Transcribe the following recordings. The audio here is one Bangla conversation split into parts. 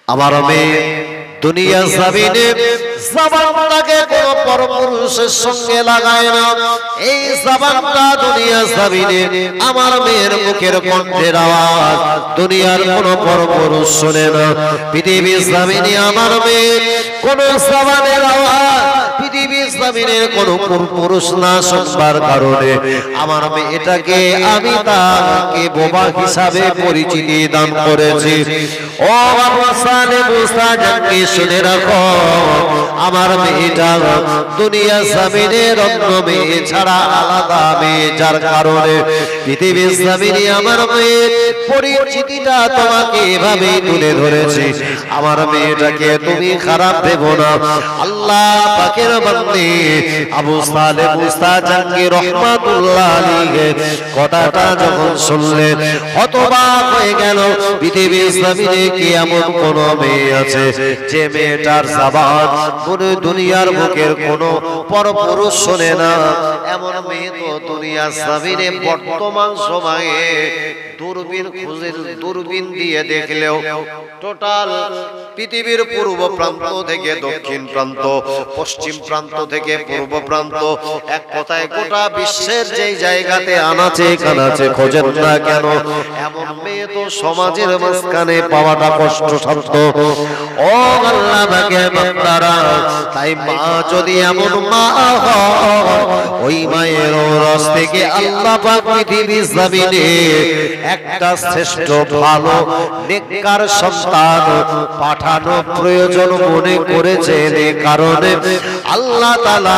আমার মেয়ে দুনিয়া জমিনে জবানটাকে কোন পরপুরুষের সঙ্গে লাগায় না। এই জবানটা দুনিয়া জমিনে আমার মেয়ের মুখের কণ্ঠের আওয়াজ দুনিয়ার কোন পরপুরুষ শোনে না। পৃথিবীর জমিনে আমার মেয়ে কোন জবানের আওয়াজ পৃথিবীর জমিনের কোন পুরুষ না শুনবার কারণে আমার মেয়েটাকে আমি তাকে বোবা হিসাবে পরিচিতি দান করেছি। ও সালে মুসা জানকে শুনে রাখো, আমার মেয়েটা দুনিয়া জমিনের অন্য মেয়ে ছাড়া আলাদা মেয়ে, যার কারণে পৃথিবীর জমিনে আমার মেয়ের পরিচিতিটা তোমাকে এভাবে তুলে ধরেছি। আমার মেয়েটাকে তুমি খারাপ ভেবো না। আল্লাহ পাকের বান্দী আবু সালে মুসা জানকে রহমাতুল্লাহ আলাইহি কথাটা যখন শুনলেন হতবাক হয়ে গেল। পৃথিবীর জমিনে কি এমন কোন মেয়ে আছে যে মেয়েটার জবান পুরো দুনিয়ার বুকের কোন পরপুরুষ শোনে না? এমন মেয়ে তো দুনিয়ার জমিনে বর্তমান সময়ে দূরবীন দিয়ে দেখলেও টোটাল পৃথিবীর পূর্ব প্রান্ত থেকে দক্ষিণ প্রান্ত, পশ্চিম প্রান্ত থেকে পূর্ব প্রান্ত, এক কথায় গোটা বিশ্বের যেই জায়গাতে আনাচে কানাচে খোঁজেন না কেন, এমন মেয়ে তো সমাজের মাঝখানে পাওয়াটা কষ্টসাধ্য। ও আল্লাহ পাকের বান্দারা, তাই মা যদি এমন মা হয়, ওই মায়ের রস থেকে আল্লাহ পাক পৃথিবীর জমিনে একটা শ্রেষ্ঠ ভালো নেককার সন্তান পাঠানো প্রয়োজন মনে করেছেন। এই কারণে আল্লাহ তাআলা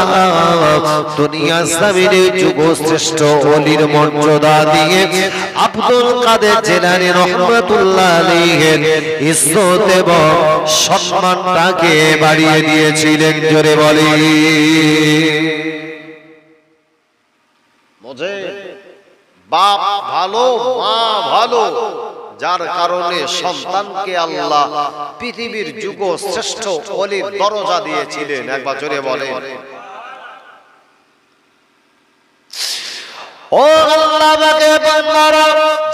দুনিয়া জমিনে যুগ শ্রেষ্ঠ ওলির মর্যাদা দিয়ে আব্দুল কাদের জিলানী রহমাতুল্লাহ আলাইহি ইজ্জত এবং সম্মানটাকে বাড়িয়ে দিয়েছিলেন। জোরে বলি মুঝে বাপ ভালো মা ভালো, যার কারণে সন্তানকে আল্লাহ পৃথিবীর যুগ শ্রেষ্ঠ ওলির দরজা দিয়েছিলেন। একবার জোরে বলেন। ও আল্লাহ পাকের বান্দারা,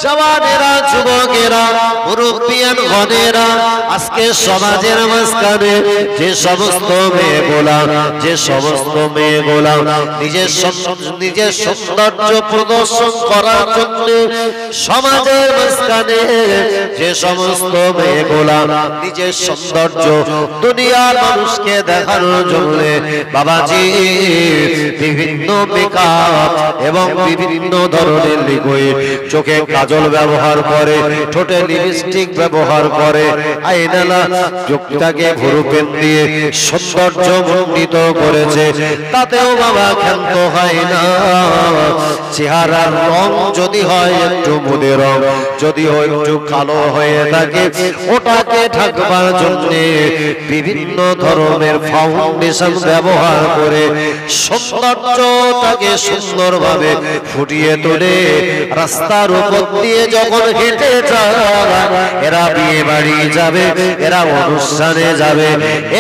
জওয়ানেরা, যুবকেরা, মুরব্বিয়ান গণেরা, আজকে সমাজের মাঝখানে যে সমস্ত মেয়েগুলা নিজের সৌন্দর্য প্রদর্শন করার জন্য সমাজের মাঝখানে যে সমস্ত মেয়েগুলা নিজের সৌন্দর্য দুনিয়ার মানুষকে দেখানোর জন্য বাবাজি বিভিন্ন মেকআপ এবং বিভিন্ন ধরনের লিকুইড, চোখে কাজল ব্যবহার করে, ঠোঁটে লিপস্টিক ব্যবহার করে, আইনালা চোখটাকে ভুরু পেন দিয়ে সৌন্দর্য মণ্ডিত করেছে, তাতেও বাবা ক্ষান্ত হয় না। চেহারার রং যদি হয় একটু মুদে রং, যদি একটু কালো হয়ে থাকে, ওটাকে ঢাকবার জন্য বিভিন্ন ধরনের ফাউন্ডেশন ব্যবহার করে সৌন্দর্যটাকে সুন্দরভাবে ফুটিয়ে তোলে। রাস্তার উপর দিয়ে যখন হেঁটে যায়, এরা বিয়ে বাড়ি যাবে, এরা অনুষ্ঠানে যাবে,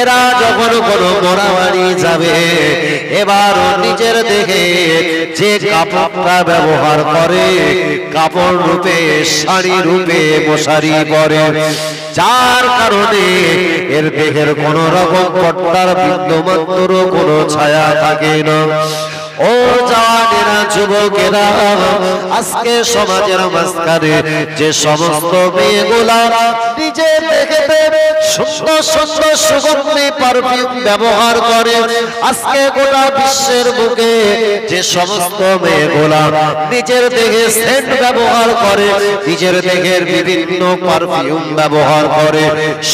এরা যখন কোনো মোড়া বাড়ি যাবে, এবার নিজের দেখে যে কাপড়টা ব্যবহার করে, কাপড় রূপে শাড়ি রূপে মশারি পরে, যার কারণে এর দেহের কোন রকম পর্দার বিন্দুমাত্র কোনো ছায়া থাকে না। ও জওয়ানেরা, যুবকেরা, আজকে সমাজের মাঝখানে যে সমস্ত মেয়েগুলা নিজে দেখতে সুন্দর সুন্দর সুগন্ধি পারফিউম ব্যবহার করে, আজকে গোটা বিশ্বের বুকে যে সমস্ত মেয়েগুলা নিজের দেহে সেন্ট ব্যবহার করে, নিজের দেহের বিভিন্ন পারফিউম ব্যবহার করে,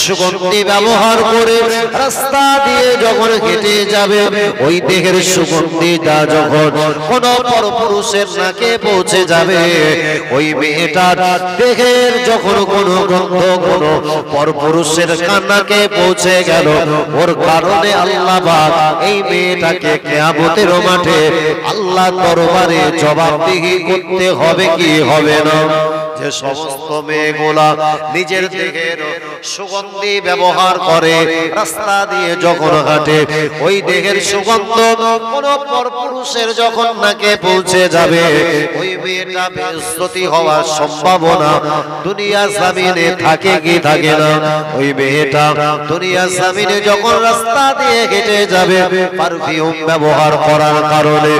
সুগন্ধি ব্যবহার করে রাস্তা দিয়ে যখন হেঁটে যাবে, ওই দেহের সুগন্ধিটা যখন কোন পরপুরুষের নাকে পৌঁছে যাবে, ওই মেয়েটার দেহের যখন কোন গন্ধ কোন পরপুরুষের কান্নাকে পৌঁছে গেল, ওর কারণে আল্লাহ পাক এই মেয়েটাকে কিয়ামতের মাঠে আল্লাহ দরবারে জবাবদিহি করতে হবে কি হবে না? যে সমস্ত মেয়েগুলা নিজের দেহের সুগন্ধি ব্যবহার করে রাস্তা দিয়ে যখন হাঁটে ওই দেহের সুগন্ধ কোন পরপুরুষের যখন নাকে পৌঁছে যাবে ওই মেয়েটা বেইজ্জতি হওয়ার সম্ভাবনা দুনিয়া জমিনে থাকে কি থাকে না? ওই মেয়েটা দুনিয়া জমিনে যখন রাস্তা দিয়ে হেঁটে যাবে পারফিউম ব্যবহার করার কারণে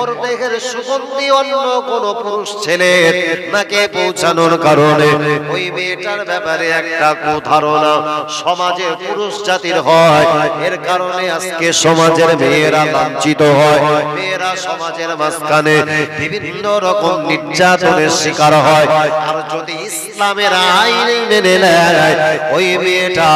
ওর দেহের সুগন্ধি অন্য কোন পুরুষ ছেলের নাকে পৌঁছানোর কারণে ওই মেয়েটার ব্যাপারে একটা কুধারণা সমাজে পুরুষ জাতির হয়। এর কারণে আজকে সমাজের মেয়েরা লাঞ্ছিত হয়, মেয়েরা সমাজের মাঝখানে বিভিন্ন রকম নির্যাতনের শিকার হয়। আর যদি ইসলামের আইন মেনে নেয় ওই মেয়েটা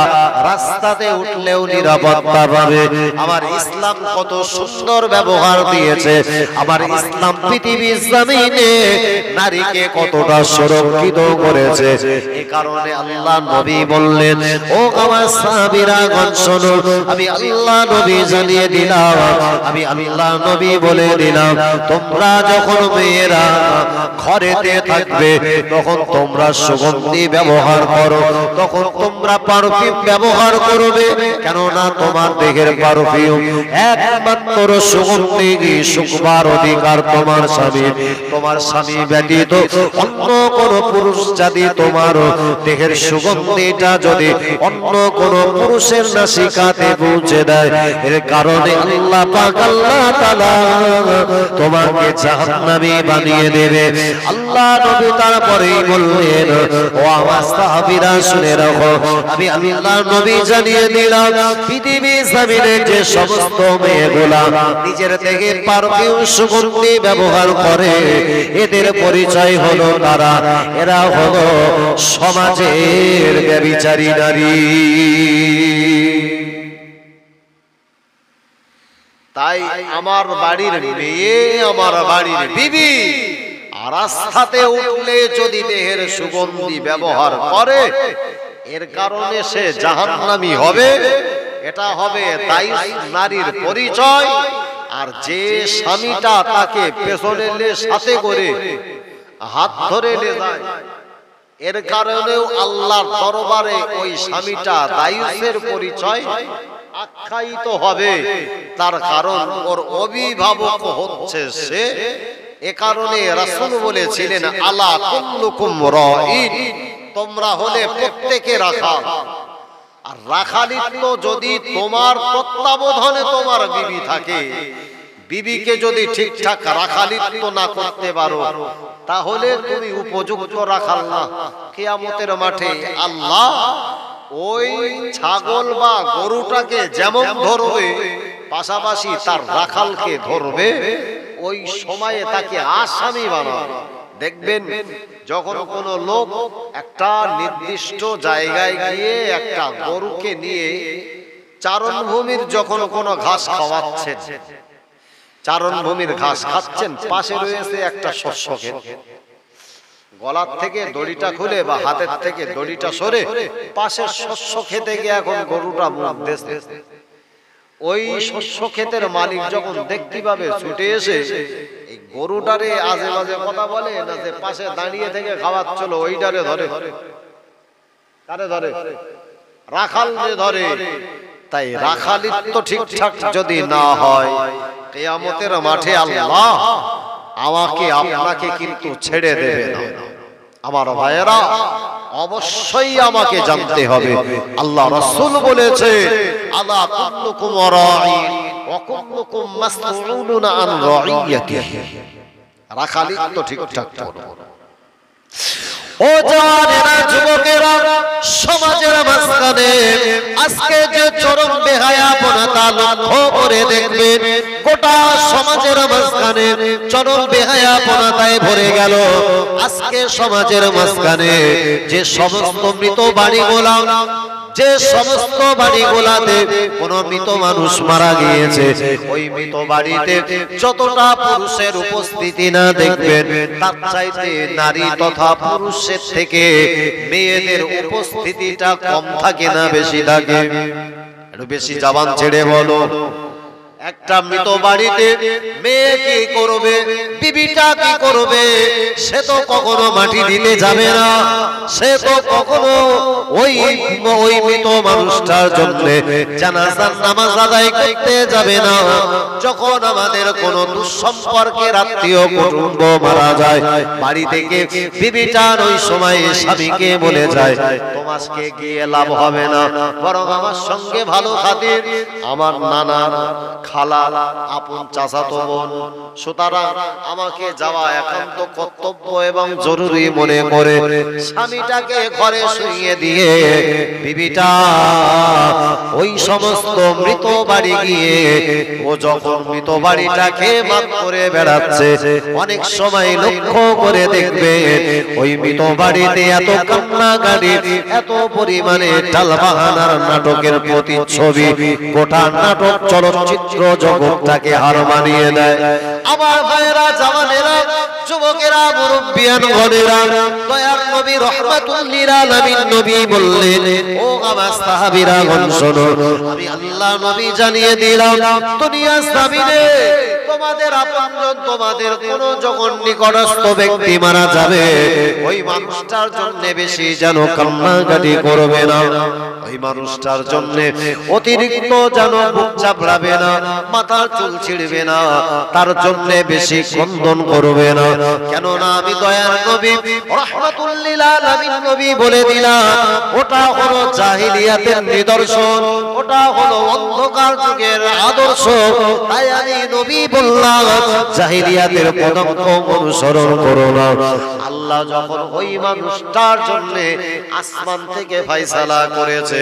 রাস্তাতে উঠলেও নিরাপত্তা পাবে। আমার ইসলাম কত সুন্দর ব্যবহার দিয়েছে, আমার ইসলাম পৃথিবীর জমিনে নারীকে কতটা সুরক্ষিত করেছে। এই কারণে আল্লাহ নবী বললেন, ও আমার সাহাবীরাগণ শোনো, আমি আল্লাহ নবী জানিয়ে দিলাম, আমি আল্লাহ নবী বলে দিলাম, তোমরা যখন মেয়েরা ঘরেতে থাকবে তখন তোমরা সুগন্ধি ব্যবহার করো, তখন তোমরা পারফিউম ব্যবহার করবে। কেননা তোমার দেহের পারফিউম একমাত্র সুগন্ধি শুকবার অধিকার তোমার স্বামী, তোমার স্বামী ব্যতীত অন্য কোন পুরুষ যদি তোমার দেহের সুগন্ধিটা যদি অন্য কোন পুরুষের নাসিকাতে পৌঁছে দেয়, এর কারণে আল্লাহ পাক আল্লাহ তাআলা তোমাকে জাহান্নামী বানিয়ে দেবে। আল্লাহ নবী তারপরেই বললেন, ও আমার সাহাবীরা শুনে রাখো, আমি আল্লাহ নবী জানিয়ে দিলাম পৃথিবীর জমিনে যে সমস্ত মেয়েগুলা নিজের দেহে পারফিউম সুগন্ধি ব্যবহার করে এদের পরিচয় হলো তারা, এরা হলো সমাজের ব্যভিচারী নারী। তাই আমার বাড়ির মেয়ে, আমার বাড়ির বিবি রাস্তাতে উঠলে যদি দেহের সুগন্ধি ব্যবহার করে এর কারণে সে জাহান্নামী হবে, এটা হবে তাই নারীর পরিচয়। আর যে স্বামীটা তাকে পেছনে সাথে করে হাত ধরে নিয়ে যায় এর কারণেও আল্লাহর দরবারে ওই স্বামীটা দায়ুসের পরিচয় আখ্যায়িত হবে। তার কারণ ওর অভিভাবক হচ্ছে সে। এ কারণে রাসূল বলেছিলেন, আলা কুল্লুকুম রাঈন, তোমরা হলে প্রত্যেকে রাখাল। আর রাখালিত্ব যদি তোমার তত্ত্বাবধানে তোমার বিবি থাকে, বিবিকে যদি ঠিকঠাক রাখালিত্ব না করতে পারো তাহলে তুমি উপযুক্ত রাখাল না। কিয়ামতের মাঠে আল্লাহ ওই ছাগল বা গরুটাকে যেমন ধরবে পাশাপাশি তার রাখালকে ধরবে, ওই সময়ে তাকে আসামি বানাবে। দেখবেন যখন কোন লোক একটা নির্দিষ্ট জায়গায় গিয়ে একটা গরুকে নিয়ে চারণভূমির যখন কোনো ঘাস খাওয়াচ্ছে, চারণভূমির ঘাস খাচ্ছেন, পাশে রয়েছে একটা শস্য ক্ষেত, গলার থেকে দড়িটা খুলে বা হাতের থেকে দড়িটা সরে পাশের শস্য খেতে গিয়ে এখন গরুটা মুখ দিচ্ছে। ওই শস্য ক্ষেতের মালিক যখন দেখতে পাবে ছুটে এসে এই গরুটারে আজে বাজে কথা বলে না, যে পাশে দাঁড়িয়ে থেকে খাওয়াচ্ছিল ওইটারে ধরে। কারে ধরে? রাখাল যে ধরে। তাই রাখালিত্ব ঠিকঠাক যদি না হয় কিয়ামতের মাঠে আল্লাহ আমাকে আপনাকে কিন্তু ছেড়ে দেবে না। আমার ভাইয়েরা, অবশ্যই আমাকে জানতে হবে। আল্লাহ রাসূল বলেছে, আলা কুল্লুকুম রাঈন ওয়া কুল্লুকুম মাসউলুন আন রাঈয়াতিহি। রাখালিত্ব ঠিকঠাক করো। ও জানেরা, যুবকেরা, সমাজের মাঝখানে আজকে যে চরম বেহায়াপনা তা লক্ষ্য করে দেখবেন, গোটা সমাজের মাঝখানে চরম বেহায়াপনায় ভরে গেল। আজকে সমাজের মাঝখানে যে সমস্ত মৃত বাড়িগুলা, যে সমস্ত বাড়িগুলাতে কোন মৃত মানুষ মারা গিয়েছে, ওই মৃত বাড়িতে যতটা পুরুষের উপস্থিতি না দেখবেন, তার চাইতে নারী তথা পুরুষের থেকে মেয়েদের উপস্থিতিটা কম থাকে না বেশি থাকে? একটু বেশি জবান ছেড়ে বলো। একটা মৃত বাড়িতে মেয়ে কি করবে, বিবিটা কি করবে? সে তো কখনো মাটি দিতে যাবে না, সে তো কখনো ওই মৃত মানুষটার জন্য জানাজার নামাজ আদায় করতে যাবে না। যখন আমাদের কোনো দুঃসম্পর্কের আত্মীয় কুটুম্ব মারা যায়, বাড়ি থেকে বিবিটার ওই সময় স্বামীকে বলে যায়, তোমাকে গিয়ে লাভ হবে না, বরং আমার সঙ্গে ভালো খাতির আমার নানার খালা আপন চাচাতো বোন, সুতরাং আমাকে যাওয়া একান্ত কর্তব্য এবং জরুরি মনে করে স্বামীটাকে ঘরে শুইয়ে দিয়ে বিবিটা ওই সমস্ত মৃত বাড়ি গিয়ে ও যখন মৃত বাড়িটাকে মাপ করে বেড়াচ্ছে, অনেক সময় লক্ষ্য করে দেখবে ওই মৃত বাড়িতে এত কান্নাকাটি, এত পরিমাণে টালবাহানার নাটকের প্রতিচ্ছবি, গোটা নাটক চলচ্চিত্র জগৎটাকে হার মানিয়ে দেয়। আমার ভাইয়েরা, জামানেরা, যুবকেরা, মুরব্বিয়ান গণেরা, দয়ার নবী রাহমাতুল লিল আলামিন নবী বললেন, ও আমার সাহাবীরা গণ শোনো, আমি আল্লাহ নবী জানিয়ে দিলাম, দুনিয়ার জমিনে তোমাদের আপনজন, তোমাদের কোন যখন নিকটস্থ ব্যক্তি মারা যাবে, ওই মানুষটার জন্য বেশি যেন কান্নাকাটি করবে না, ওই মানুষটার জন্য অতিরিক্ত যেন বুক চাপড়াবে না, মাথার চুল ছিঁড়বে না, তার জন্য বেশি ক্রন্দন করবে না। কেননা আমি দয়ার নবী রাহমাতুল লিল আলামিন নবী বলে দিলাম, ওটা হলো জাহিলিয়াতের নিদর্শন, ওটা হলো অন্ধকার যুগের আদর্শ। তাই আমি নবী বললাম, জাহিলিয়াতের পদাঙ্ক অনুসরণ করো না। আল্লাহ যখন ওই মানুষটার জন্য আসমান থেকে ফয়সালা করেছে,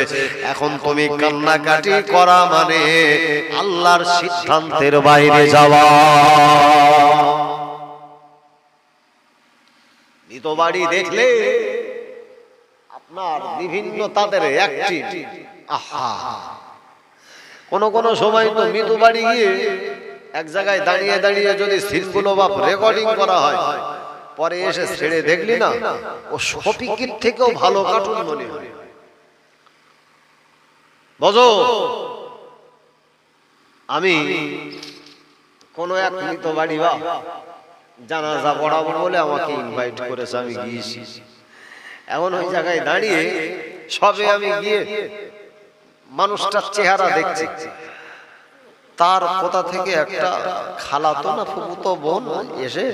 এখন তুমি কান্নাকাটি করা মানে আল্লাহর সিদ্ধান্তের বাইরে যাওয়া। মৃত বাড়ি দেখলে আপনার বিভিন্ন তাদের অ্যাক্টিভ, আহা, কোন সময় তো মৃত বাড়ি গিয়ে এক জায়গায় দাঁড়িয়ে দাঁড়িয়ে যদি সিনগুলো বা রেকর্ডিং করা হয়, পরে এসে ছেড়ে দেখলি না, ও শফিকের থেকেও ভালো কার্টুন মনে হয়। বুঝো, আমি কোন এক মৃত বাড়ি বা জানাজা পড়াবো বলে আমাকে ইনভাইট করেছে, আমি গিয়েছি। এখন ওই জায়গায় দাঁড়িয়ে সবে আমি গিয়ে মানুষটার চেহারা দেখছি, তার কোথা থেকে একটা খালাতো না ফুফুতো বোন এসে,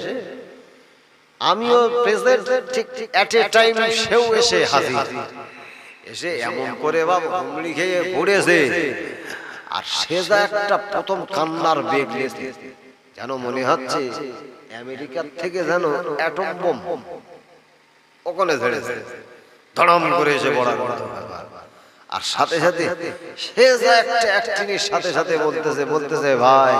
আমিও প্রেজেন্ট, ঠিক এট এ টাইম সেও এসে হাজির, এসে এমন করে বাবা হুমড়ি খেয়ে পড়েছে। আর সে যা একটা প্রথম কান্নার বেগ নিয়েছে, যেন মনে হচ্ছে আমেরিকার থেকে যেন অ্যাটম বোম ওখানে ঝেড়েছে, ধড়াম করে এসে পড়ার কথা। আর সাথে সাথে সে যা একটা অ্যাক্টিংয়ের সাথে সাথে বলতেছে, ভাই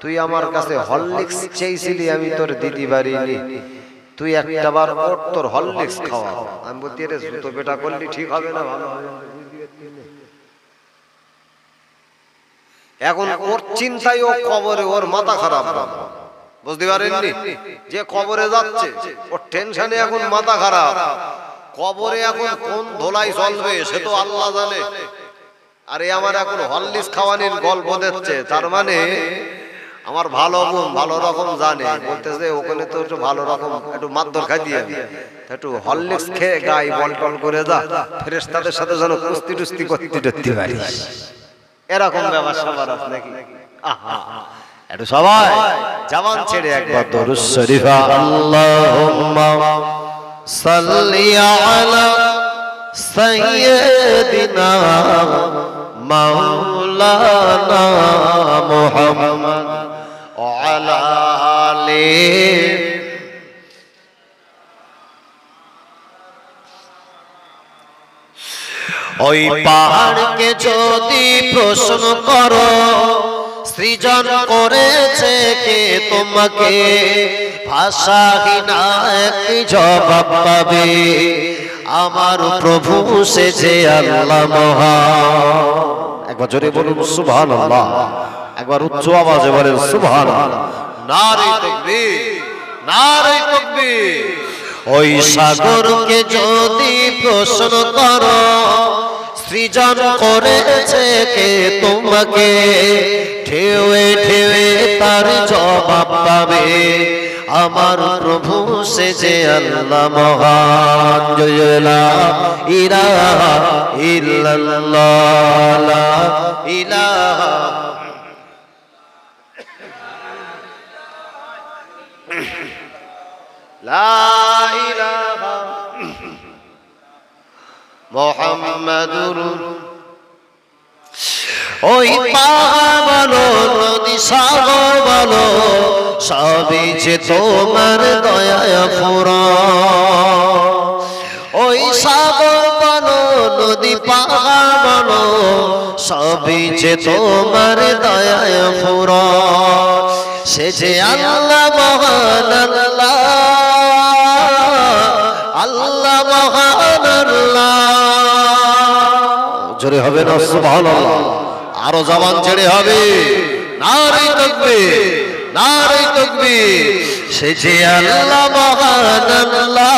তুই আমার কাছে হরলিক্স চেয়েছিলি, আমি তোর দিতে পারিনি, তুই একটা বার ওর তোর হরলিক্স খাওয়া। আমি বলতে, রে জুতো পেটা করলি ঠিক হবে না, ভালো হবে। এখন ওর চিন্তায় ও কবরে, ওর মাথা খারাপ, বুঝতে পারেননি যে কবরে যাচ্ছে, ওর টেনশনে এখন মাথা খারাপ। কবরে এখন কোন ধোলাই চলবে সে তো আল্লাহ জানে। আরে আমার এখন হরলিক্স খাওয়ানির গল্প দিচ্ছে, তার মানে আমার ভালো গুণ ভালো রকম জানে, বলতেছে ওখানে তো একটু ভালো রকম একটু মারধর খাই দিয়ে একটু হরলিক্স খেয়ে গায়ে বল টল করে যা, ফেরেশতাদের সাথে যেন কুস্তি টুস্তি করতে পারি, এরকম ব্যাপার সবার আছে নাকি? আহা, একটু সবাই জবান ছেড়ে একবার দরুদ শরীফ, আল্লাহুম্মা সাল্লি আলা সাইয়্যিদিনা মাওলানা মুহাম্মদ ওয়া আলা আলিহি। ওই পাহাড়কে যদি প্রশ্ন করো, সৃজন করেছে কে তোমাকে, ভাষাহীন একটি জবাব পাবে, আমার প্রভু সে যে আল্লাহ মহান। একবার জোরে বলুন সুবহানাল্লাহ, একবার উচ্চ আওয়াজে বলেন সুবহানাল্লাহ, নারে তাকবীর, নারে তাকবীর। ওই সাগরকে যদি প্রশ্ন করো, সৃজন করেছে কে তোমাকে ঢেউয়ে ঢেউয়ে তার জবাব পাবে আমার প্রভু সে যে আল্লাহ মহান জয় লা ইলাহা ইল্লাল্লাহ লা ইলাহা লা ইলাহা মুহাম্মাদুর ওই পাহাড় বলো নদী সাগর বলো সবই যে তোমার দয়ায় ফুরান ওই সাগর বলো নদী পাহাড় বলো সবই যে তোমার দয়ায় ফুরান সে যে আল্লাহ মহান আল্লাহ আল্লাহ মহান আল্লাহ জোরে হবে না সুবহানাল্লাহ আরো জবান ছেড়ে হবে নারে তাকবীর নারে তাকবীর সে যে আল্লাহ মহান আল্লাহ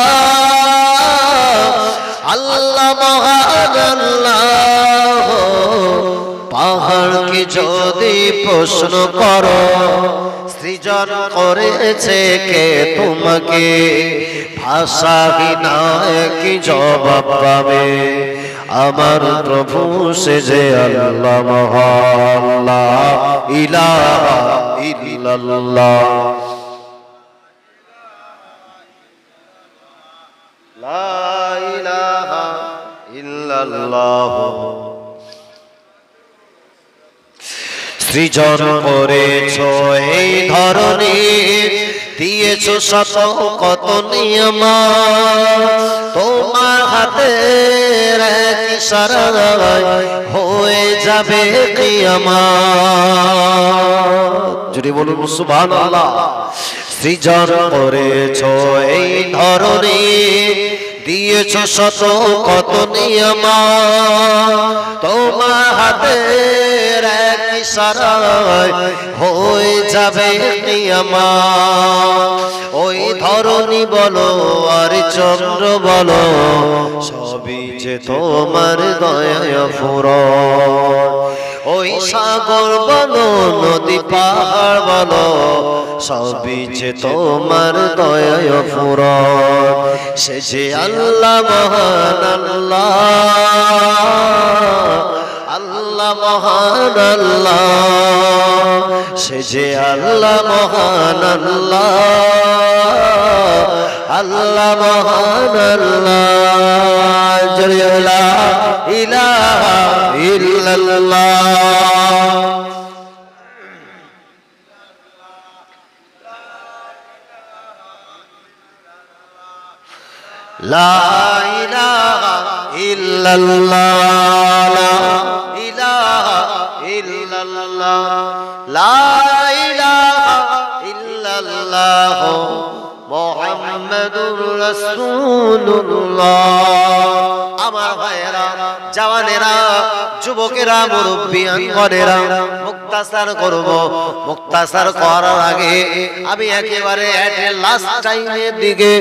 আল্লাহ মহান আল্লাহ পাহাড়কে যদি প্রশ্ন করো সৃজন করেছে কে তোমাকে ভাষাহীন কি জবাব পাবে আমার প্রভু সে যে আল্লাহ মহান লা ইলাহা ইল্লাল্লাহ লা ইলাহা ইল্লাল্লাহ সৃজন করেছো এই ধরনী দিয়েছো শত কত নিয়ামত তোমার হাতে এক ইশারায় হয়ে যাবে কিয়ামত যদি বলুন সুবহানাল্লাহ সৃজন করেছো এই ধরনী দিয়েছো শত কত নিয়ামত তোমার হাতে এক ইশারায় হয়ে যাবে কিয়ামত ওই ধরনী বলো আর চন্দ্র বলো সবই যে তোমার দয়ায় ফুরান ওই সাগর বলো নদী পাহাড় বলো সবই যে তোমার দয়ায় ফুরান সে যে আল্লাহ মহান আল্লাহ আল্লাহ মহান আল্লাহ সে যে আল্লাহ মহান আল্লাহ আল্লাহ মহান আল্লাহ জয় লা ইলাহা ইল্লাল্লাহ লা ইলাহা ইল্লাল্লাহ লা ইলাহা ইল্লাল্লাহ লা ইলাহা ইল্লাল্লাহ মুহাম্মাদুর রাসূলুল্লাহ আমার ভাইয়েরা জওয়ানেরা যুবকেরা মুরব্বিয়ানেরা মুক্তাসার করব মুক্তাসার করার আগে আমি একেবারে এট লাস্ট টাইমের দিকে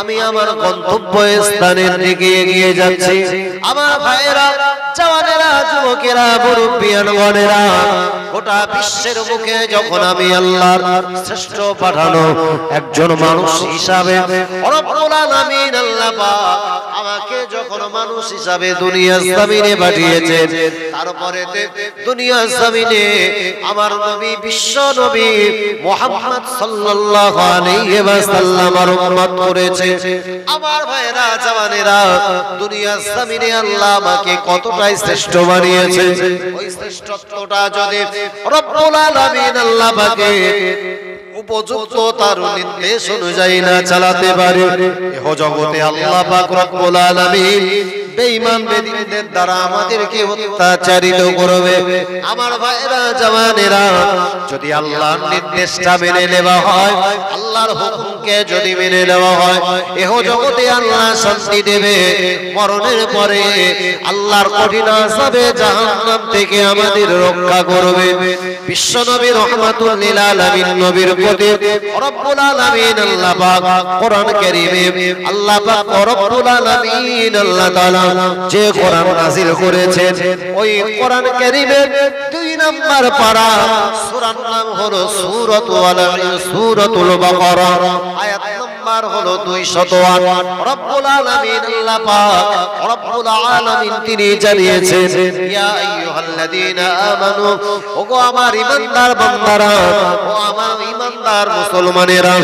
আমি আমার গন্তব্য স্থানের দিকে এগিয়ে যাচ্ছি আমার ভাইয়েরা জওয়ানেরা যুবকেরা মুরব্বিয়ানেরা গোটা বিশ্বের মুখে যখন আমি আল্লাহর শ্রেষ্ঠ পাঠানো একজন মানুষ হিসাবে রব্বুল আলামিন আল্লাহ পাক আমাকে যখন মানুষ হিসাবে দুনিয়ার জমিনে পাঠিয়েছেন তারপরে দুনিয়ার জমিনে আমার নবী বিশ্ব নবী মুহাম্মদ সাল্লাল্লাহু আলাইহি ওয়াসাল্লামের উম্মত করেছে আমার ভাইরা জওয়ানেরা দুনিয়ার জমিনে আল্লাহ আমাকে কতটাই শ্রেষ্ঠ বানিয়েছে ওই শ্রেষ্ঠত্বটা যদি রব্বুল আলামিন আল্লাহ পাকে উপযুক্ত তার নির্দেশ অনুযায়ী না চালাতে পারে এহ জগতে আল্লাহ পাক রব্বুল আলামিন বেঈমান বেদিনদের দ্বারা আমাদেরকে অত্যাচারিত করবে আমার ভাইরা জওয়ানেরা যদি আল্লাহর নির্দেশটা মেনে নেওয়া হয় আল্লাহর হুকুমকে যদি মেনে নেওয়া হয় এহ জগতে আল্লাহ শান্তি দেবে মরণের পরে আল্লাহর কঠিন আযাবে জাহান্নাম থেকে আমাদের রক্ষা করবে বিশ্ব নবী রাহমাতুল লিল আলামিন নবীর প্রতি রব্বুল আলামিন আল্লাহ পাক কোরআন কারীমে আল্লাহ পাক রব্বুল আলামিন আল্লাহ তাআলা তাআলা যে কোরআন নাযিল করেছেন ওই কোরআন কারীমের 2 নম্বর পারা সূরার নাম হলো সূরাতুল বাকারা আয়াত নম্বর হলো 208 রব্বুল আলামিন আল্লাহ পাক রব্বুল আলামিন তিনি জানিয়েছেন ইয়া আইয়ুহাল্লাযীনা আমানু ওগো আমার ঈমানদার বান্দারা ও আমার ঈমানদার মুসলমানেরা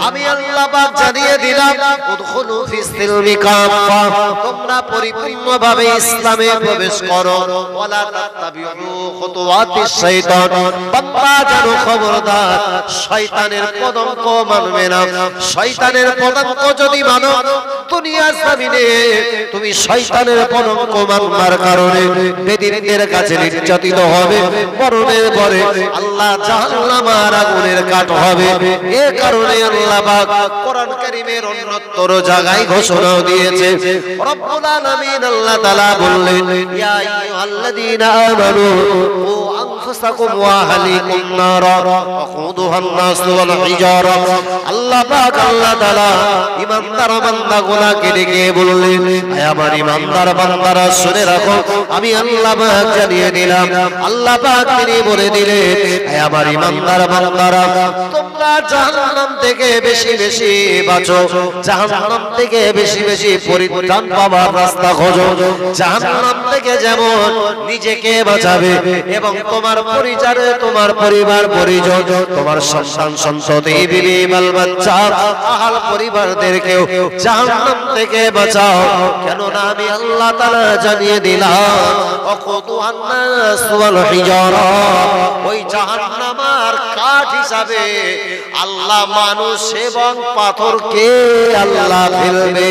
আমি আল্লাহ পাক জানিয়ে দিলাম উদখুলু ফিস সিলমি কাফা তোমরা পরিপূর্ণভাবে ইসলামে প্রবেশ করো ওয়ালা তাত্তাবিউ খুতুওয়াতিশ শাইতান বান্দা যেন খবরদার শয়তানের পদঙ্ক মানবে না শয়তানের পদঙ্ক যদি মানো দুনিয়ার জমিনে তুমি শয়তানের পদঙ্ক মানবার কারণে বেদিনদের কাছে নির্যাতিত হবে মরণের পরে আল্লাহ জাহান্নামের আগুনের কাঠ হবে এই কারণে আল্লাহ পাক কোরআন কারীমের অন্যতর জায়গায় ঘোষণা দিয়েছে রব্বুল আলামিন আল্লাহ তাআলা বললেন ইয়া আইয়ুহাল্লাযীনা আমানু কু আনফুসাকুম ওয়া আহলিকুম নারা ওয়াকুদুহান নাস ওয়াল হিজারা আল্লাহ পাক আল্লাহ তাআলা ঈমানদার বান্দাগুলোকে ডেকে বললেন হে আমার ঈমানদার বান্দারা শুনে রাখো আমি আল্লাহ পাক জানিয়ে দিলাম আল্লাহ পাক তিনি বলে দিলেন হে আমার ঈমানদার বান্দারা তোমরা জাহান্নাম থেকে বেশি বেশি বাঁচো জাহান্নাম থেকে বেশি বেশি পরিত্রাণ পাবার রাস্তা খোঁজো জাহান্নাম থেকে যেমন নিজেকে বাঁচাবে এবং তোমার পরিবারে তোমার পরিবার পরিজন তোমার সন্তান সন্ততি বিবি বাল বাচ্চা আহল পরিবারদেরকেও জাহান্নাম থেকে বাঁচাও কেন না আমি আল্লাহ তাআলা জানিয়ে দিলাম ওয়াকুদুহান নাস ওয়াল হিজারা ওই জাহান্নামের কাঠ হিসাবে আল্লাহ মানুষ এবং পাথরকে আল্লাহ ফেলবে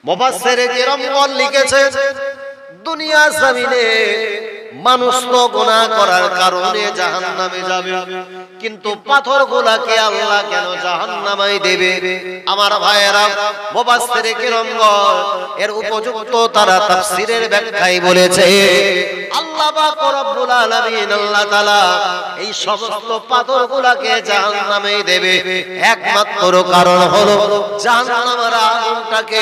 মুফাসসিরে কিরামগণ লিখেছে দুনিয়া জমিনে মানুষ তো গুনাহ করার কারণে জাহান্নামে যাবে কিন্তু পাথরগুলোকে আল্লাহ কেন জাহান্নামে দেবে আমার ভাইয়েরা মুফাসসিরে কিরামগণ এর উপযুক্ত তারা তাফসীরের ব্যাখ্যায় বলেছে আল্লাহ পাক রব্বুল আলামিন আল্লাহ তাআলা এই সমস্ত পাথরগুলোকে জাহান্নামে দেবে একমাত্র কারণ হলো জাহান্নামের আগুনটাকে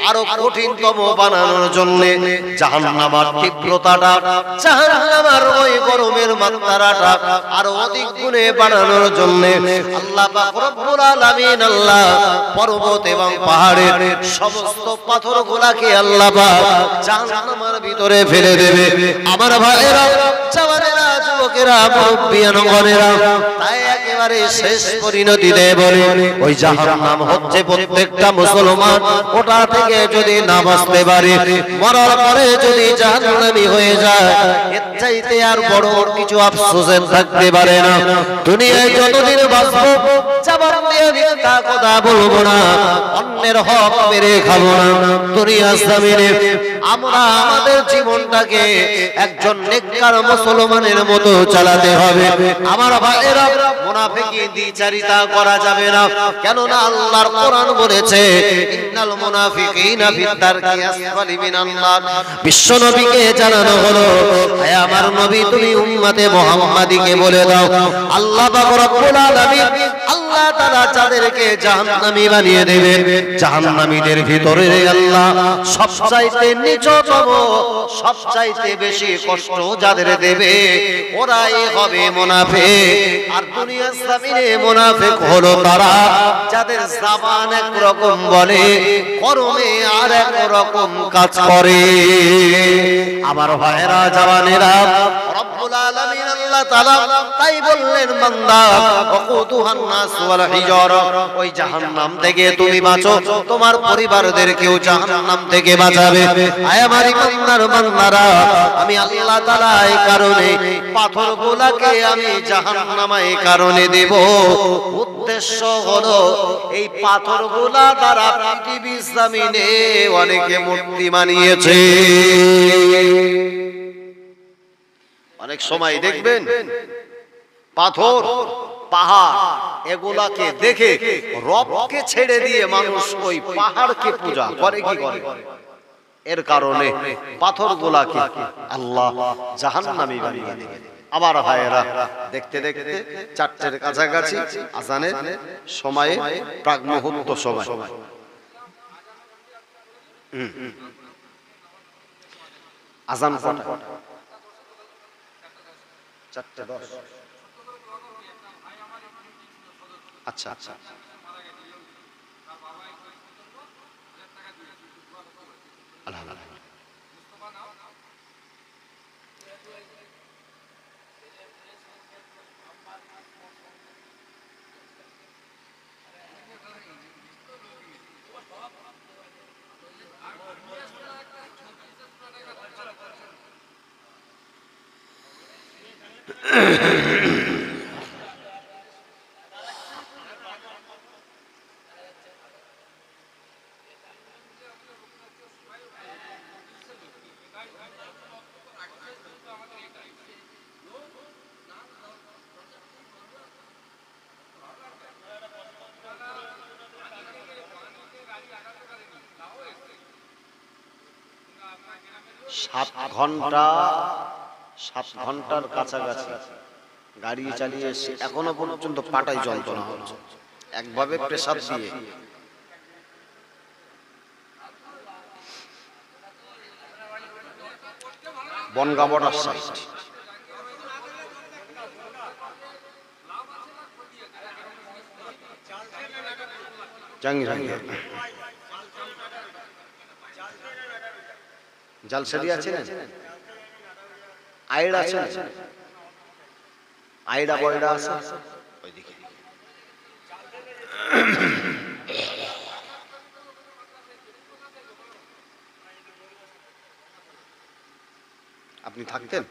আরো কঠিনতম বানানোর জন্য জাহান্নামের তীব্রতাটা জাহান্নামের ওই গরমের মাত্রাটা আরো অধিক গুণে বাড়ানোর জন্য আল্লাহ পাক রব্বুল আলামিন আল্লাহ পর্বত এবং পাহাড়ের সমস্ত পাথরগুলোকে আল্লাহ পাক জাহান্নামের ভিতরে ফেলে দেবে আমার ভাইয়েরা জওয়ানেরা যুবকেরা মুরব্বিয়ানগণেরা তাই একেবারে শেষ পরিণতি দেয় বলে ওই জাহান্নাম হচ্ছে প্রত্যেকটা মুসলমান ওটা থেকে যদি না বাঁচতে পারে মরার পরে যদি জাহান্নামী হয়ে যায় এর চাইতে আর বড় কিছু আফসোসের থাকতে পারে না দুনিয়ায় যতদিন বাঁচবো জবান দিয়ে মিথ্যা কথা বলবো না অন্যের হক মেরে খাবো না দুনিয়ার জমিনে আমরা আমাদের জীবনটাকে একজন নেককার মুসলমানের মতো চালাতে হবে আমার ভাইয়েরা মুনাফিকি দ্বিচারিতা করা যাবে না কেন না আল্লাহর কোরআন বলেছে ইন্নাল মুনাফিকিনা ফিদ-দারকি আসফালি মিনান নার বিশ্ব নবীকে জানানো হলো হে আমার নবী তুমি উম্মতে মুহাম্মাদীকে বলে দাও আল্লাহ পাক রব্বুল আলামিন আল্লাহ তাআলা যাদেরকে জাহান্নামী বানিয়ে দেবেন জাহান্নামীদের ভিতরে আল্লাহ সবচাইতে নিচতম সবচাইতে বেশি কষ্ট যাদের দেবে ওরাই হবে মুনাফিক আর দুনিয়ার জমিনে মুনাফিক হলো তারা যাদের জবান এক রকম বলে কর্মে আর এক রকম কাজ করে আমার ভাইরা জওয়ানেরা রব্বুল আলামিন আল্লাহ তাআলা তাই বললেন বান্দা ওয়াকুদুহান নাস ওয়াল হিজারা ওই জাহান্নাম থেকে তুমি বাঁচো তোমার পরিবারদেরকেও জাহান্নাম থেকে বাঁচাবে আয় আমার ইমানদার বান্দারা আমি আল্লাহ তাআলা এই কারণে পাথরগুলোকে আমি জাহান্নামে এই কারণে দেব উদ্দেশ্য হলো এই পাথরগুলা দ্বারা পৃথিবীর জমিনে অনেকে মূর্তি বানিয়েছে অনেক সময় দেখবেন পাথর পাহাড় এগুলাকে দেখে রবকে ছেড়ে দিয়ে মানুষ ওই পাহাড়কে পূজা করে কি করে এর কারণে পাথরগুলাকে আল্লাহ জাহান্নামী বানিয়ে দেবেন আবার ভাইয়েরা দেখতে দেখতে 4টের কাছাকাছি আজানের সময়ে প্রাক মুহূর্ত সময় আজান কটা 4:10 আচ্ছা আচ্ছা আলহামদুলিল্লাহ সাত ঘন্টার কাছাকাছি গাড়ি চালিয়ে এসে এখনো পর্যন্ত পাটায় যন্ত্রণা হচ্ছে একভাবে প্রেসার দিয়ে বনগাঁ বর্ডার সাইড জাহাঙ্গীর জালসারি আছে না আইড়া আছে আইড়া বয়ডা আছে ওইদিকে আপনি থাকতেন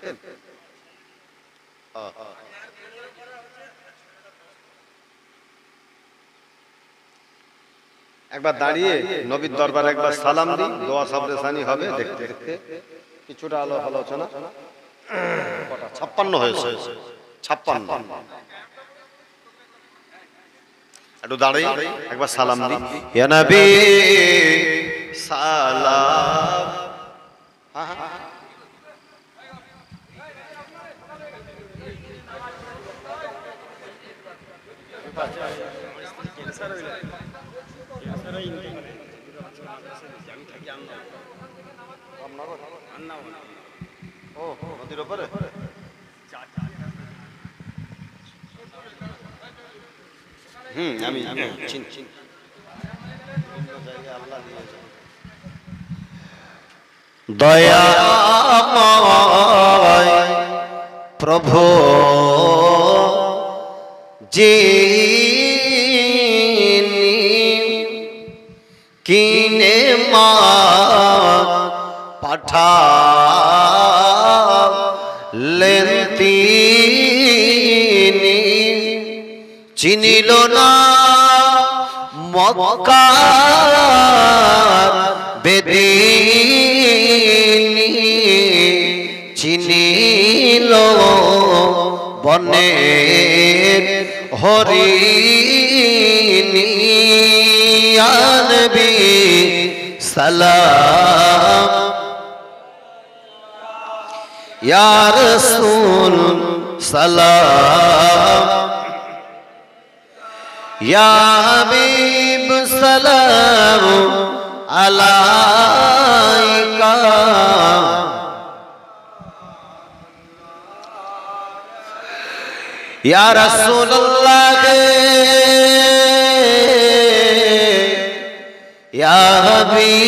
একবার দাঁড়িয়ে নবীর দরবারে একবার সালাম দিই দোয়া সাবরেসানি হবে দেখতে দেখতে কিছুটা আলোচনা 56 হয়েছে 56 একটু দাঁড়িয়ে একবার সালাম দিই ইয়া নবী সালাম নদীর উপরে আমি দয়াময় প্রভু যিনি কিনে মা পাঠালেন তিনি চিনিল না মক্কার বেদিনী চিনিল বনের হরিণী ইয়া নবী সালাম ইয়া রাসূল সালাম ইয়া হাবিব সালাম আলাইকা ইয়া রাসূলুল্লাহ ইয়া হাবিবাল্লাহ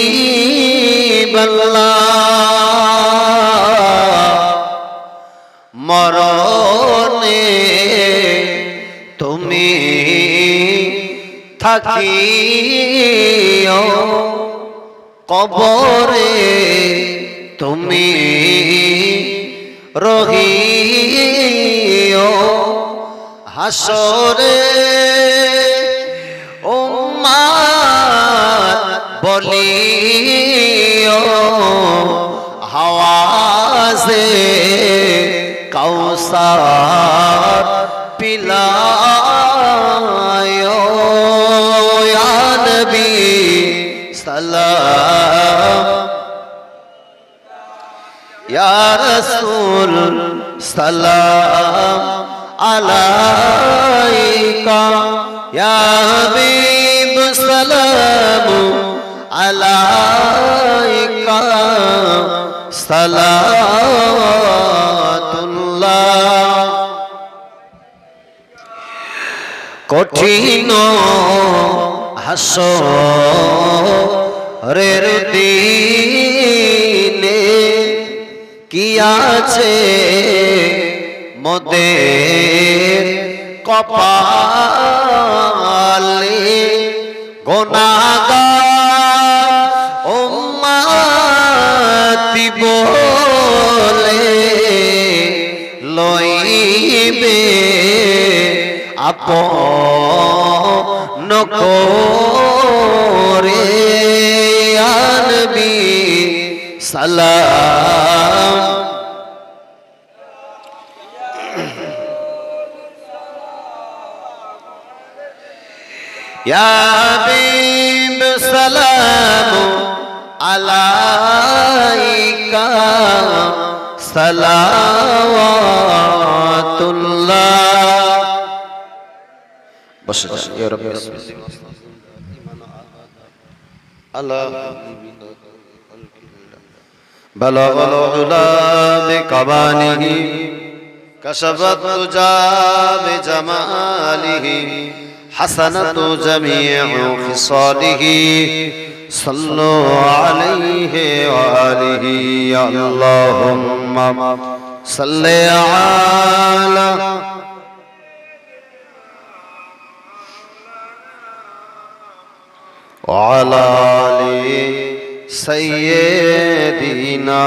মরণে তুমি থাকিও কবরে তুমি রহিও হাসরে উম্মাত বলিও হাওয়াজে কাউসার পিলায়ো ইয়া নবী সালাম ইয়া রাসূল সালাম আলাইকা ইয়া হাবিব সালাম আলাইকা সালাতুল্লাহ। কঠিন হাসরের দিনে কি আছে মোদের কপালে, গুনাহগার উম্মতি বলে লইবে আপন করে ইয়া নবী সালাম। ইয়া হাবিব সালাম আলাইকা সালাওয়াতুল্লাহ। বসে যান ইয়া রাব্বি আল্লাহ বালাগাল উলা বিকামালিহি কাশাফাত তুজা বিজামালিহি হাসানাতু জামিউ খিসালিহি সাল্লু আলাইহি ওয়া আলিহি আল্লাহুম্মা সাল্লি আলা وعلى آل سيدنا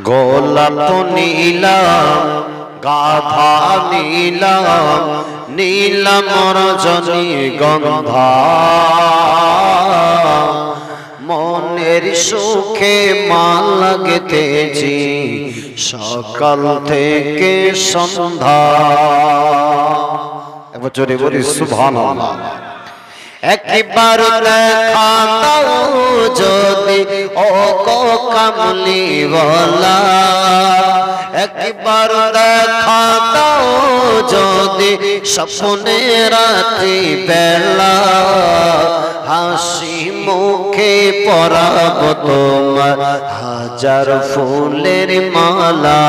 গোলাপ নীলাম গাধা নীলাম নীলাম রজনী গন্ধা মনের সুখে মালা গেথেছি সকাল থেকে সন্ধ্যা। একবার জোরে বলি সুবহানাল্লাহ। একবার দেখা দাও যদি ও গো কামলিওয়ালা, একবার দেখা দাও যদি স্বপ্নে রাত্রি বেলা, হাসি মুখে পরাব তোমার হাজার ফুলের মালা,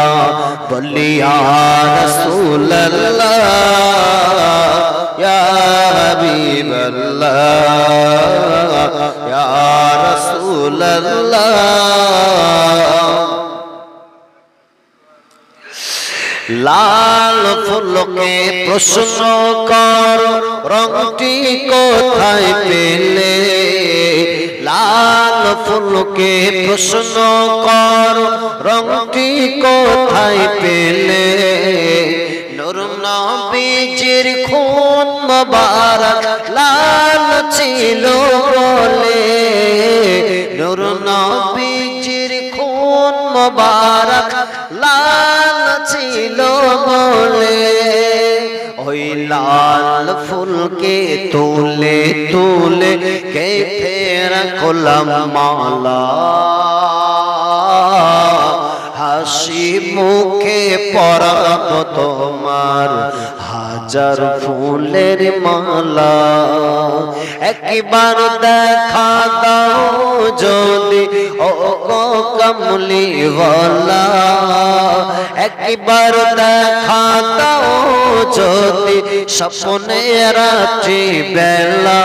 বলি ইয়া রাসূলুল্লাহ ইয়া হাবিবাল্লাহ ইয়া রাসূলুল্লাহ। লাল ফুলকে প্রশ্ন কর রংটি কোথায় পেলে, লাল ফুলকে প্রশ্ন কর রংটি কোথায় পেলে, নূর নবীজির খুন মুবারক লাল ছিল বলে, নূর নবীজির খুন মুবারক লাল ছিল বলে, ওই লাল ফুলকে তুলে তুলে কে ফেরা কোলাম মালা, হাসি মুখে পরাব তোমার হাজার ফুলের মালা। একবার দেখা দাও যদি ও গো কামলিওয়ালা, একবার দেখা দাও যদি স্বপ্নে রাত্রি বেলা,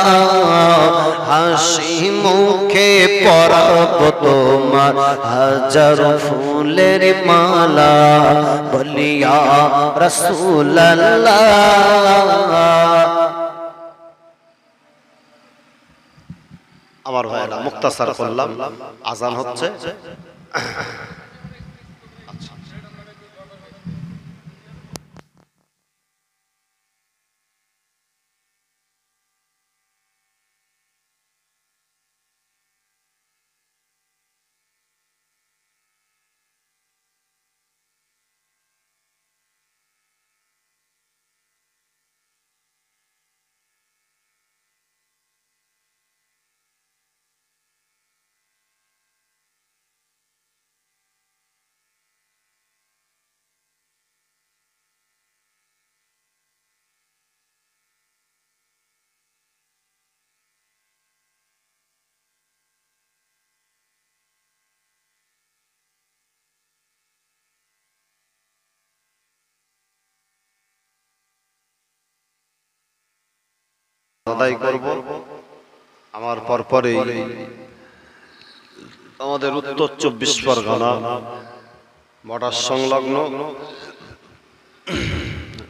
হাসি মুখে পরাব তোমার হাজার ফুলের মালা, বলি ইয়া রাসূলুল্লাহ। আমার ভাইরা মুক্তাসার করলাম, আজান হচ্ছে। আদায় করব। আমার পরপরেই আমাদের উত্তর 24 পরগনা বর্ডার সংলগ্ন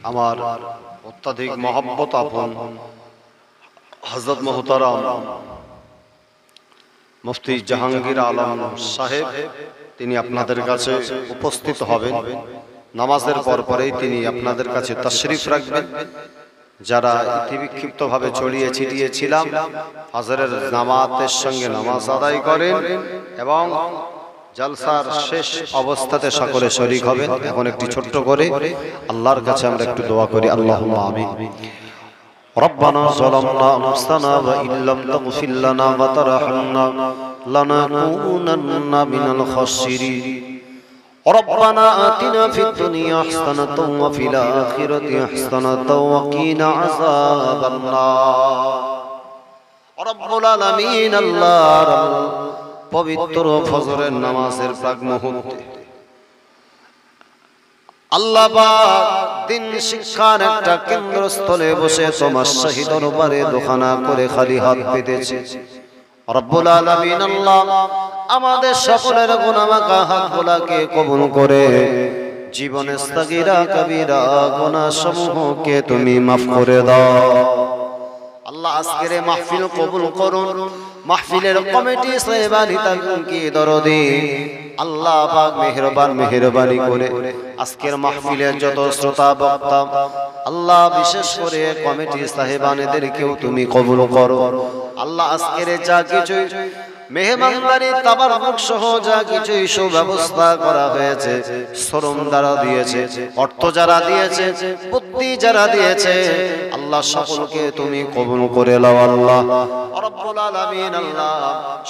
আমার অত্যাধিক মহব্বত আপন হযরত মুহতারাম মুফতি জাহাঙ্গীর আলম সাহেব, তিনি আপনাদের কাছে উপস্থিত হবেন। নামাজের পরেই তিনি আপনাদের কাছে তাশরীফ রাখবেন। যারা ইতিবিক্ষিপ্ত ভাবে ছড়িয়ে ছিটিয়ে ছিলাম, ফজরের জামাতের সঙ্গে নামাজ আদায় করেন এবং জলসার শেষ অবস্থাতে সকলে শরীক হবেন। এখন একটি ছোট্ট করে আল্লাহর কাছে আমরা একটু দোয়া করি। আল্লাহুম্মা আমিন। ربنا ظلمنا أنفسنا وإن لم تغفر لنا وترحمنا لنكونن من الخاسرين ربنا آتنا في الدنيا حسنة وفي الآخرة حسنة وقنا عذاب النار رب العالمين الله পবিত্র ফজরের নামাজের প্রাক মুহূর্তে আল্লাহ পাক দিন শিক্ষার একটা কেন্দ্রস্থলে বসে তোমার শাহী দরবারে দোকানা করে খালি হাত পেতেছে। রব্বুল আলামিন আল্লাহ আমাদের সকলের গুনাহ মাখা হাতগুলোকে কবুল করে জীবনের সাগীরা কবিরা গুনাহ সমূহকে তুমি মাফ করে দাও। আল্লাহ আজকের এই মাহফিল কবুল করুন। মাহফিলের কমিটি সাহেবানি তাকে দরদি আল্লাহ পাক মেহেরবানি করে আজকের মাহফিলের যত শ্রোতা বক্তা আল্লাহ বিশেষ করে কমিটি সাহেবানেদেরকেও তুমি কবুল করো। আল্লাহ আজকের যা কিছু মেহমানদারি তাবাররুক সহ যা কিছু সুব্যবস্থা করা হয়েছে, শ্রম যারা দিয়েছে, অর্থ যারা দিয়েছে, বুদ্ধি যারা দিয়েছে, আল্লাহ সকলকে তুমি কবুল করে নাও। আল্লাহ রব্বুল আলামিন আল্লাহ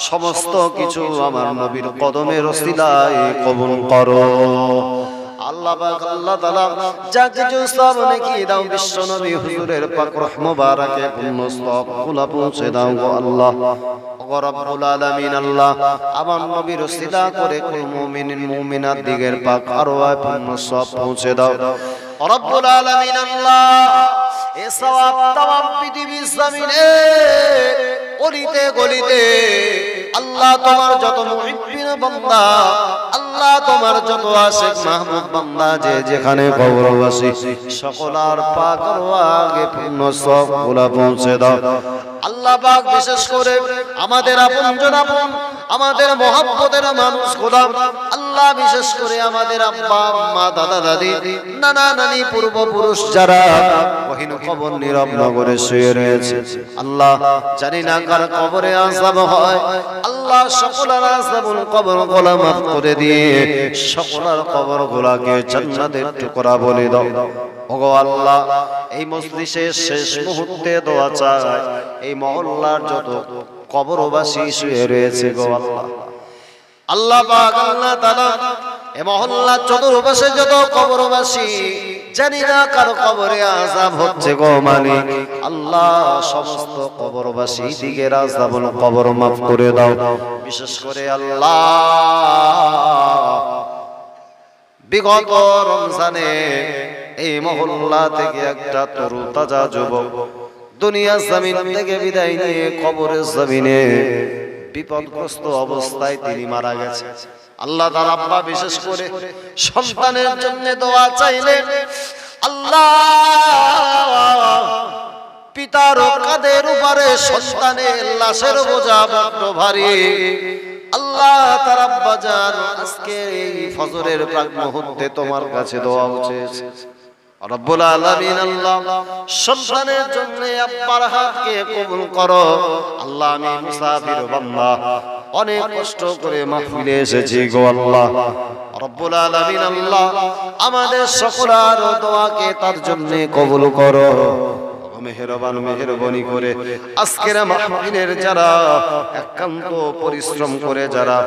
সমস্ত কিছু আমার নবীর কদমের ওসিলায় কবুল করো। আল্লাহ পাক আল্লাহ তাআলা যা কিছু সব নেকি দাও বিশ্ব নবী হুজুরের পাক রহ মুবারকে পূর্ণ সব গুলা পৌঁছে দাও গো আল্লাহ। ও রব্বুল আলামিন আল্লাহ আমার নবীর ওসিলা করে কুল মুমিনিন মুমিনাত দিগের পাক আরওয়াহ পূর্ণ সব পৌঁছে দাও। রব্বুল আলামিন আল্লাহ এ সওয়াব तमाम পৃথিবীর জমিনে অলিতে গলিতে আল্লাহ তোমার যত মুহিব্বিন বান্দা, আল্লাহ তোমার যত আশিক মাহবুব বান্দা যে যেখানে কবরবাসী সকলার পাক আরওয়াহে পূর্ণ সব গুলা পৌঁছে দাও। আল্লাহ পাক বিশেষ করে আমাদের আপনজন আপন আমাদের মহব্বতের মানুষ গোলাম আল্লাহ বিশেষ করে আমাদের আব্বা আম্মা দাদা দাদি নানা নানি পূর্বপুরুষ যারা গহীন কবর নীরব নগরে শুয়ে রয়েছে, আল্লাহ জানি না কার কবরে আযাব হয়, আল্লাহ সকলের আযাবুল কবর গুলা মাফ করে দিয়ে সকলের কবর গুলাকে জান্নাতের টুকরা বলে দাও। ওগো আল্লাহ এই মজলিসের শেষ মুহূর্তে দোয়া চাই এই মহল্লার যত কবরবাসী শুয়ে রয়েছে গো আল্লাহ, আল্লাহ পাক আল্লাহ তাআলা এই মহল্লার চতুর্পাশে যত কবরবাসী জানি না কার কবরে আযাব হচ্ছে গো মালিক, আল্লাহ সমস্ত কবরবাসী দিগের আযাবুল কবর মাফ করে দাও। বিশেষ করে আল্লাহ বিগত রমজানে এই মহল্লা থেকে একটা তরু তাজা যুবক দুনিয়া জমিন থেকে বিদায় নিয়ে কবরের জমিনে বিপদগ্রস্ত অবস্থায় তিনি মারা গেছে। আল্লাহ তাআলা আব্বা বিশেষ করে সন্তানের জন্য দোয়া চাইলেন, আল্লাহ পিতার কাঁধের উপরে সন্তানের লাশের বোঝা বড্ড ভারী, আল্লাহ তার আব্বা জান আজকে এই ফজরের প্রাক মুহূর্তে তোমার কাছে দোয়া উঠেছে। রব্বুল আলামিন আল্লাহ সন্তানের জন্য আব্বার হাতকে কবুল করো। আল্লাহ আমি মুসাফির বান্দা অনেক কষ্ট করে মাহফিলে এসেছি গো আল্লাহ, রব্বুল আলামিন আল্লাহ আমাদের সকলের দোয়াকে তার জন্য কবুল করো। মেহেরবানি করে আজকের মাহফিলের যারা একান্ত পরিশ্রম করে যারা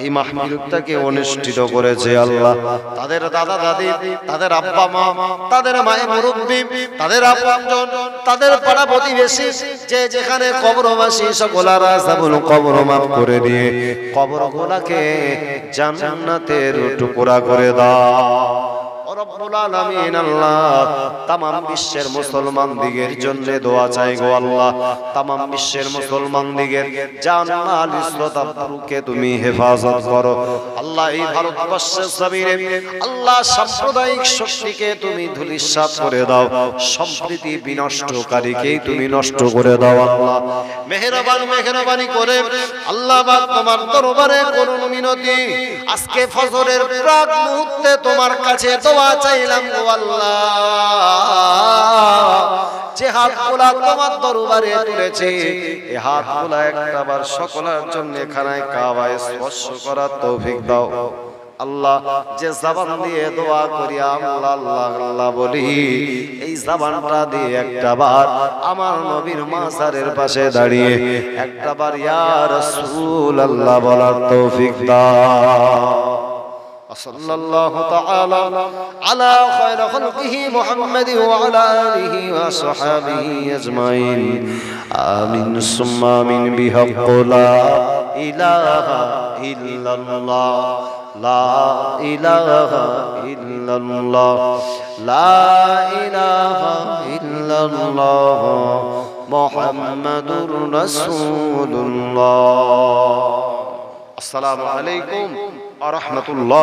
এই মাহফিলটাকে অনুষ্ঠিত করেছে আল্লাহ তাদের দাদা দাদি তাদের আব্বা মা তাদের মায়ের মুরব্বি তাদের আপনজন তাদের পাড়া প্রতিবেশী যে যেখানে কবরবাসী সকলের আযাবুল কবর মাফ করে দিয়ে কবরগুলোকে জান্নাতের টুকরা করে দাও। ও রব্বুল আলামিন আল্লাহ तमाम বিশ্বের মুসলমান দিগের জন্য দোয়া চাই গো আল্লাহ तमाम বিশ্বের মুসলমান দিগের জান মাল ইজ্জত আবরুকে তুমি হেফাজত করো আল্লাহ এই ভারতবর্ষের জমিনে আল্লাহ সাম্প্রদায়িক শক্তিকে তুমি ধূলিসাৎ করে দাও সম্প্রীতি বিনষ্টকারীকে তুমি নষ্ট করে দাও আল্লাহ মেহেরবানি করে আল্লাহ পাক তোমার দরবারে করুণ মিনতি আজকে ফজরের প্রাক মুহূর্তে তোমার কাছে দোয়া চাইলাম গো আল্লাহ যে হাতগুলা তোমার দরবারে তুলেছে এই হাতগুলা একটাবার সকলের জন্য খানায় কাবায় স্পর্শ করার তৌফিক দাও আল্লাহ যে জবান দিয়ে দোয়া করি আল্লাহ আল্লাহ আল্লাহ বলি এই জবানটা দিয়ে একটাবার আমার নবীর মাজারের পাশে দাঁড়িয়ে একটাবার ইয়া রাসূলুল্লাহ বলার তৌফিক দাও صلى الله تعالى على خير خلقه محمد وعلى آله وصحبه أجمعين آمين ثم آمين بحق لا إله إلا الله لا إله إلا الله لا إله إلا الله محمد رسول الله السلام عليكم ورحمة الله